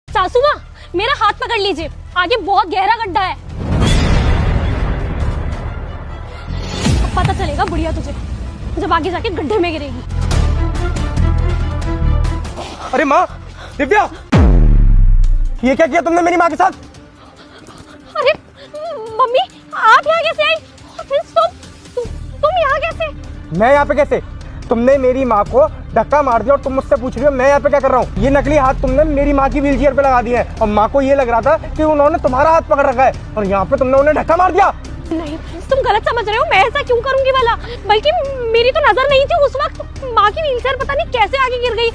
सासू माँ, मेरा हाथ पकड़ लीजिए, आगे बहुत गहरा गड्ढा है। अब पता चलेगा बुढ़िया तुझे, जब आगे जाके गड्ढे में गिरेगी। अरे माँ, दिव्या, ये क्या किया तुमने मेरी माँ के साथ? अरे मम्मी, आप यहाँ कैसे आई? तुम यहाँ कैसे? मैं यहाँ पे कैसे? तुमने मेरी माँ को धक्का मार दिया और तुम मुझसे पूछ रही हो मैं यहाँ पे क्या कर रहा हूँ? ये नकली हाथ तुमने मेरी माँ की व्हीलचेयर पे लगा दिया है और माँ को ये लग रहा था कि उन्होंने तुम्हारा हाथ पकड़ रखा है और यहाँ पे तुमने उन्हें धक्का मार दिया। नहीं, तुम गलत समझ रहे हो। मैं ऐसा क्यों करूंगी भला? बल्कि मेरी तो नजर नहीं थी उस वक्त। माँ की व्हीलचेयर पता नहीं कैसे आगे गिर गई।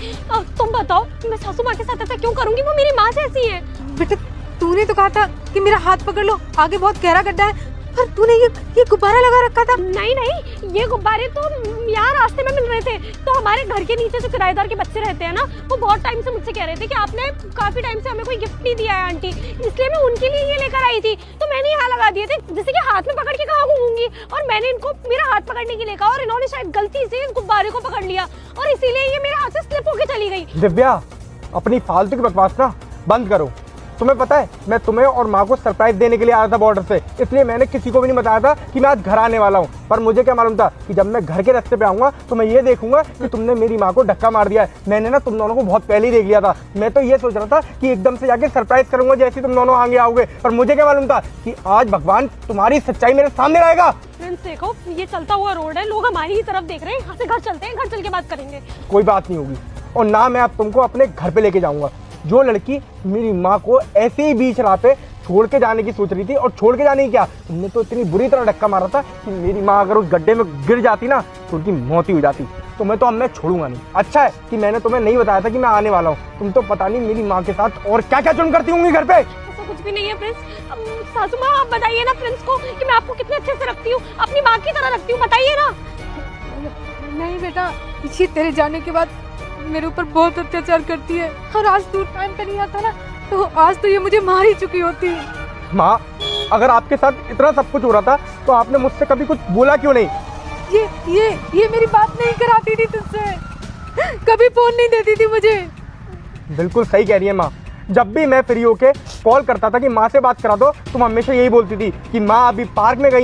तुम बताओ, मैं सासू माँ के साथ ऐसा क्यों करूंगी? वो मेरी माँ जैसी है। बेटा, तूने तो कहा था कि मेरा हाथ पकड़ लो, आगे बहुत गहरा गड्ढा है, पर तूने ये गुब्बारा लगा रखा था। नहीं, ये गुब्बारे तो यहाँ रास्ते में मिल रहे थे। तो हमारे घर के नीचे जो किराएदार के बच्चे रहते हैं ना, वो बहुत टाइम से मुझसे कह रहे थे कि आपने काफी टाइम से हमें कोई गिफ्ट नहीं दिया है आंटी, इसलिए मैं उनके लिए ये लेकर आई थी। तो मैंने यहाँ लगा दिए थे, जैसे कि हाथ में पकड़ के कहाँ घूमूंगी। और मैंने इनको मेरा हाथ पकड़ने के लिए कहा और इन्होंने शायद गलती से इस गुब्बारे को पकड़ लिया और इसीलिए ये मेरे हाथ से स्लिप होके चली गई। दिव्या, अपनी फालतू की बकवास ना बंद करो। तुम्हें पता है मैं तुम्हें और माँ को सरप्राइज देने के लिए आया था बॉर्डर से, इसलिए मैंने किसी को भी नहीं बताया था कि मैं आज घर आने वाला हूँ। पर मुझे क्या मालूम था कि जब मैं घर के रास्ते पे आऊंगा तो मैं ये देखूंगा कि तुमने मेरी माँ को धक्का मार दिया है। मैंने ना तुम दोनों को बहुत पहले ही देख लिया था। मैं तो ये सोच रहा था कि एकदम से जाके सरप्राइज करूंगा जैसे तुम दोनों आगे आओगे, पर मुझे क्या मालूम था कि आज भगवान तुम्हारी सच्चाई मेरे सामने लाएगा। फ्रेंड्स देखो, ये चलता हुआ रोड है, लोग हमारी ही तरफ देख रहे हैं। यहाँ से घर चलते हैं, घर चल के बात करेंगे। कोई बात नहीं होगी और ना मैं अब तुमको अपने घर पे लेके जाऊंगा। जो लड़की मेरी माँ को ऐसे ही बीच राह पे छोड़ के जाने की सोच रही थी, और छोड़ के जाने की क्या, तुमने तो इतनी बुरी तरह धक्का मारा था कि मेरी माँ अगर उस गड्ढे में गिर जाती ना तो उनकी मौत ही हो जाती। तो मैं तो अब मैं छोड़ूंगा नहीं। अच्छा है कि मैंने तुम्हें नहीं बताया था कि मैं आने वाला हूँ। तुम तो पता नहीं मेरी माँ के साथ और क्या क्या चुन करती होंगी घर पे। ऐसा कुछ भी नहीं है प्रिंस। सासू माँ, आप बताइए ना प्रिंस को कि मैं आपको कितने अच्छे से रखती हूँ, अपनी माँ की तरह रखती हूँ, बताइए ना। नहीं बेटा, ये तेरे जाने के बाद मेरे ऊपर बहुत अत्याचार करती है, और आज तू टाइम पे नहीं आता ना तो आज तो ये मुझे मार ही चुकी होती। माँ, अगर आपके साथ इतना सब कुछ हो रहा था तो आपने मुझसे कभी कुछ बोला क्यों नहीं? ये मेरी बात नहीं कराती थी तुझसे, कभी फोन नहीं देती थी मुझे। बिल्कुल सही कह रही है माँ। जब भी मैं फ्री होके कॉल करता था कि माँ से बात करा दो, तुम हमेशा यही बोलती थी कि माँ अभी पार्क में गई